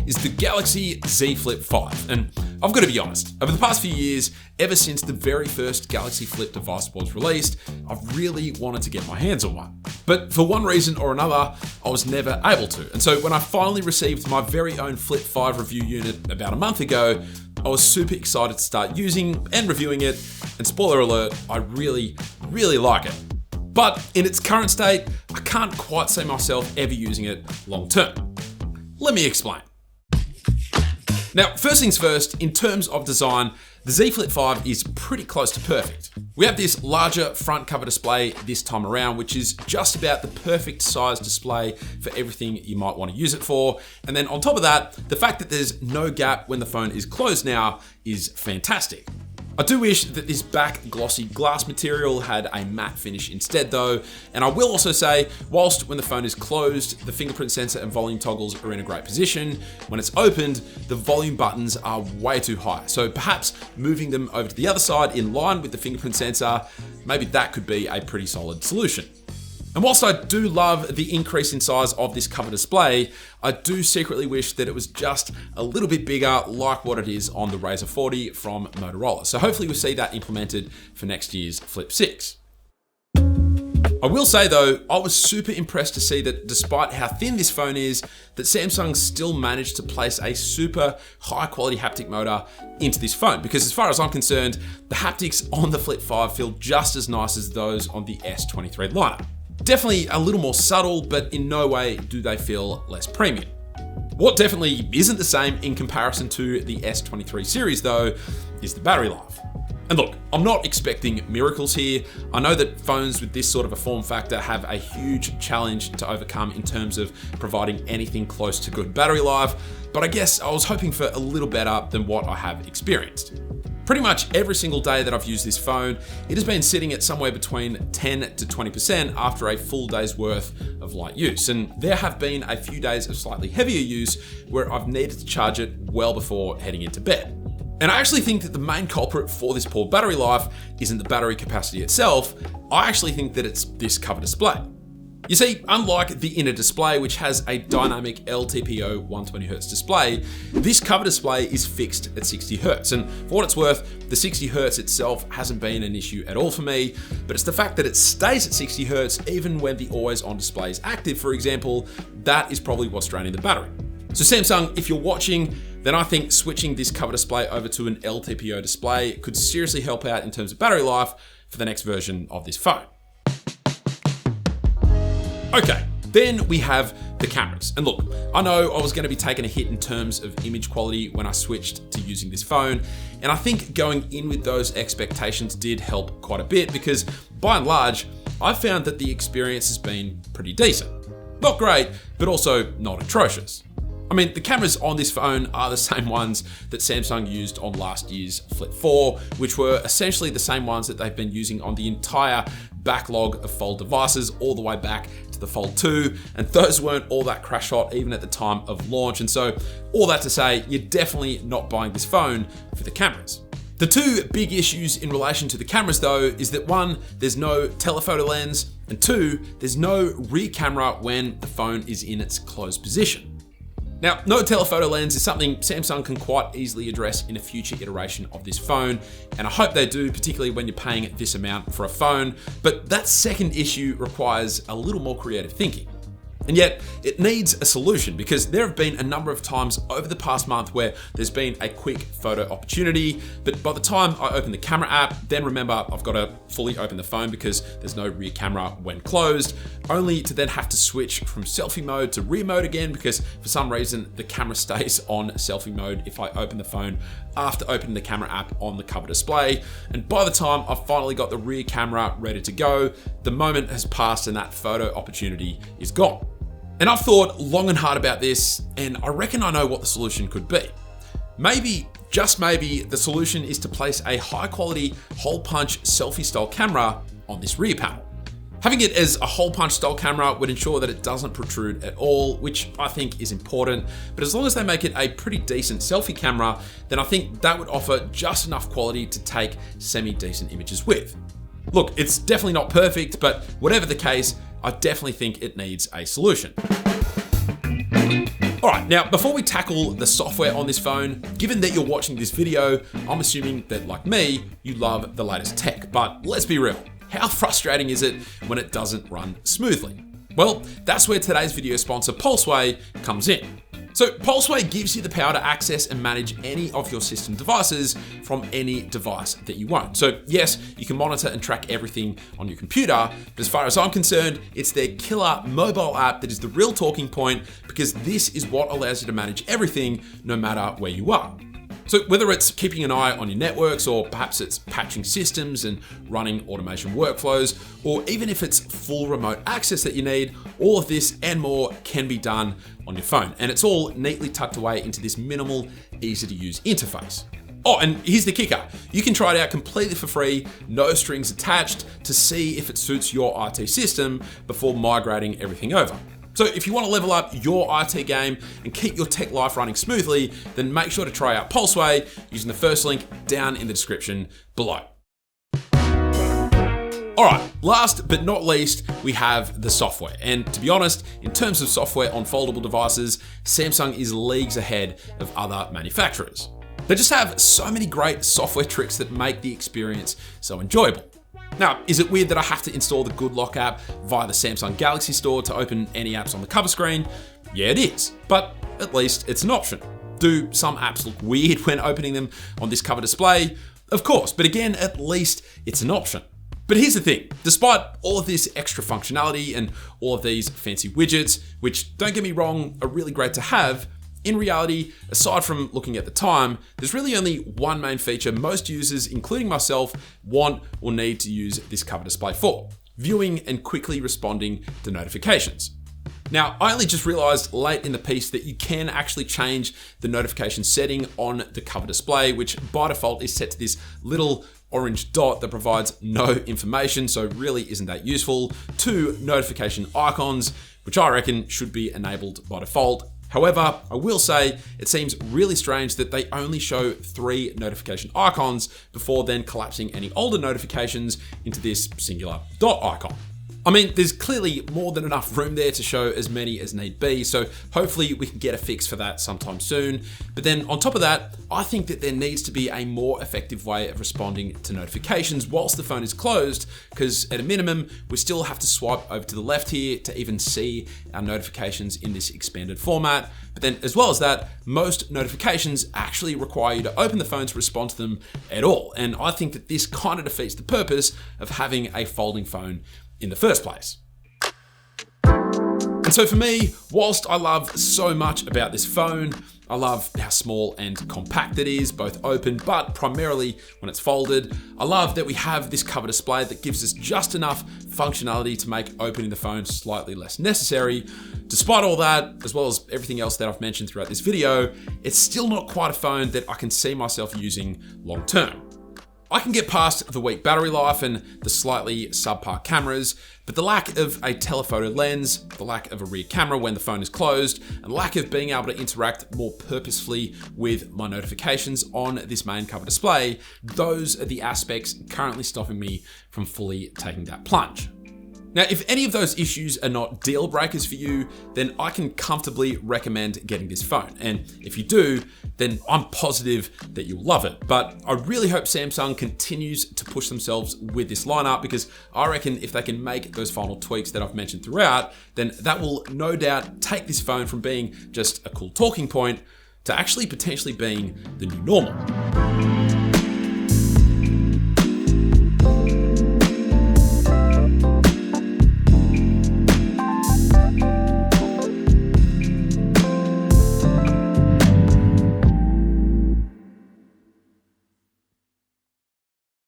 is the Galaxy Z Flip 5. And I've got to be honest, over the past few years, ever since the very first Galaxy Flip device was released, I've really wanted to get my hands on one. But for one reason or another, I was never able to. And so when I finally received my very own Flip 5 review unit about a month ago, I was super excited to start using and reviewing it. And spoiler alert, I really, really like it. But in its current state, I can't quite see myself ever using it long term. Let me explain. Now, first things first, in terms of design, the Z Flip 5 is pretty close to perfect. We have this larger front cover display this time around, which is just about the perfect size display for everything you might want to use it for. And then on top of that, the fact that there's no gap when the phone is closed now is fantastic. I do wish that this back glossy glass material had a matte finish instead though, and I will also say, whilst when the phone is closed, the fingerprint sensor and volume toggles are in a great position, when it's opened, the volume buttons are way too high. So perhaps moving them over to the other side in line with the fingerprint sensor, maybe that could be a pretty solid solution. And whilst I do love the increase in size of this cover display, I do secretly wish that it was just a little bit bigger like what it is on the Razr 40 from Motorola. So hopefully we'll see that implemented for next year's Flip 6. I will say though, I was super impressed to see that despite how thin this phone is, that Samsung still managed to place a super high quality haptic motor into this phone. Because as far as I'm concerned, the haptics on the Flip 5 feel just as nice as those on the S23 lineup. Definitely a little more subtle, but in no way do they feel less premium. What definitely isn't the same in comparison to the S23 series though, is the battery life. And look, I'm not expecting miracles here. I know that phones with this sort of a form factor have a huge challenge to overcome in terms of providing anything close to good battery life, but I guess I was hoping for a little better than what I have experienced. Pretty much every single day that I've used this phone, it has been sitting at somewhere between 10 to 20% after a full day's worth of light use. And there have been a few days of slightly heavier use where I've needed to charge it well before heading into bed. And I actually think that the main culprit for this poor battery life isn't the battery capacity itself. I actually think that it's this cover display. You see, unlike the inner display, which has a dynamic LTPO 120Hz display, this cover display is fixed at 60Hz. And for what it's worth, the 60Hz itself hasn't been an issue at all for me, but it's the fact that it stays at 60Hz even when the always on display is active, for example, that is probably what's draining the battery. So Samsung, if you're watching, then I think switching this cover display over to an LTPO display could seriously help out in terms of battery life for the next version of this phone. Okay, then we have the cameras. And look, I know I was going to be taking a hit in terms of image quality when I switched to using this phone, and I think going in with those expectations did help quite a bit because by and large, I've found that the experience has been pretty decent. Not great, but also not atrocious. I mean, the cameras on this phone are the same ones that Samsung used on last year's Flip 4, which were essentially the same ones that they've been using on the entire backlog of Fold devices all the way back to the Fold 2, and those weren't all that crash hot even at the time of launch. And so all that to say, you're definitely not buying this phone for the cameras. The two big issues in relation to the cameras though is that one, there's no telephoto lens, and two, there's no rear camera when the phone is in its closed position. Now, no telephoto lens is something Samsung can quite easily address in a future iteration of this phone, and I hope they do, particularly when you're paying this amount for a phone, but that second issue requires a little more creative thinking. And yet, it needs a solution because there have been a number of times over the past month where there's been a quick photo opportunity, but by the time I open the camera app, then remember I've got to fully open the phone because there's no rear camera when closed, only to then have to switch from selfie mode to rear mode again because for some reason the camera stays on selfie mode if I open the phone after opening the camera app on the cover display. And by the time I've finally got the rear camera ready to go, the moment has passed and that photo opportunity is gone. And I've thought long and hard about this, and I reckon I know what the solution could be. Maybe, just maybe, the solution is to place a high quality hole punch selfie style camera on this rear panel. Having it as a hole punch style camera would ensure that it doesn't protrude at all, which I think is important, but as long as they make it a pretty decent selfie camera, then I think that would offer just enough quality to take semi-decent images with. Look, it's definitely not perfect, but whatever the case, I definitely think it needs a solution. Alright, now before we tackle the software on this phone, given that you're watching this video, I'm assuming that like me, you love the latest tech, but let's be real, how frustrating is it when it doesn't run smoothly? Well, that's where today's video sponsor Pulseway comes in. So Pulseway gives you the power to access and manage any of your system devices from any device that you own. So yes, you can monitor and track everything on your computer, but as far as I'm concerned, it's their killer mobile app that is the real talking point, because this is what allows you to manage everything no matter where you are. So whether it's keeping an eye on your networks, or perhaps it's patching systems and running automation workflows, or even if it's full remote access that you need, all of this and more can be done on your phone. And it's all neatly tucked away into this minimal, easy to use interface. Oh, and here's the kicker. You can try it out completely for free, no strings attached, to see if it suits your IT system before migrating everything over. So if you want to level up your IT game and keep your tech life running smoothly, then make sure to try out Pulseway using the first link down in the description below. Alright, last but not least, we have the software. And to be honest, in terms of software on foldable devices, Samsung is leagues ahead of other manufacturers. They just have so many great software tricks that make the experience so enjoyable. Now, is it weird that I have to install the Good Lock app via the Samsung Galaxy Store to open any apps on the cover screen? Yeah, it is, but at least it's an option. Do some apps look weird when opening them on this cover display? Of course, but again, at least it's an option. But here's the thing, despite all of this extra functionality and all of these fancy widgets, which don't get me wrong, are really great to have, in reality, aside from looking at the time, there's really only one main feature most users, including myself, want or need to use this cover display for: viewing and quickly responding to notifications. Now, I only just realized late in the piece that you can actually change the notification setting on the cover display, which by default is set to this little orange dot that provides no information, so really isn't that useful, to notification icons, which I reckon should be enabled by default. However, I will say it seems really strange that they only show 3 notification icons before then collapsing any older notifications into this singular dot icon. I mean, there's clearly more than enough room there to show as many as need be, so hopefully we can get a fix for that sometime soon. But then on top of that, I think that there needs to be a more effective way of responding to notifications whilst the phone is closed, because at a minimum, we still have to swipe over to the left here to even see our notifications in this expanded format. But then as well as that, most notifications actually require you to open the phone to respond to them at all. And I think that this kind of defeats the purpose of having a folding phone in the first place. And so for me, whilst I love so much about this phone, I love how small and compact it is, both open, but primarily when it's folded. I love that we have this cover display that gives us just enough functionality to make opening the phone slightly less necessary. Despite all that, as well as everything else that I've mentioned throughout this video, it's still not quite a phone that I can see myself using long term. I can get past the weak battery life and the slightly subpar cameras, but the lack of a telephoto lens, the lack of a rear camera when the phone is closed, and lack of being able to interact more purposefully with my notifications on this main cover display, those are the aspects currently stopping me from fully taking that plunge. Now, if any of those issues are not deal breakers for you, then I can comfortably recommend getting this phone. And if you do, then I'm positive that you'll love it. But I really hope Samsung continues to push themselves with this lineup, because I reckon if they can make those final tweaks that I've mentioned throughout, then that will no doubt take this phone from being just a cool talking point to actually potentially being the new normal.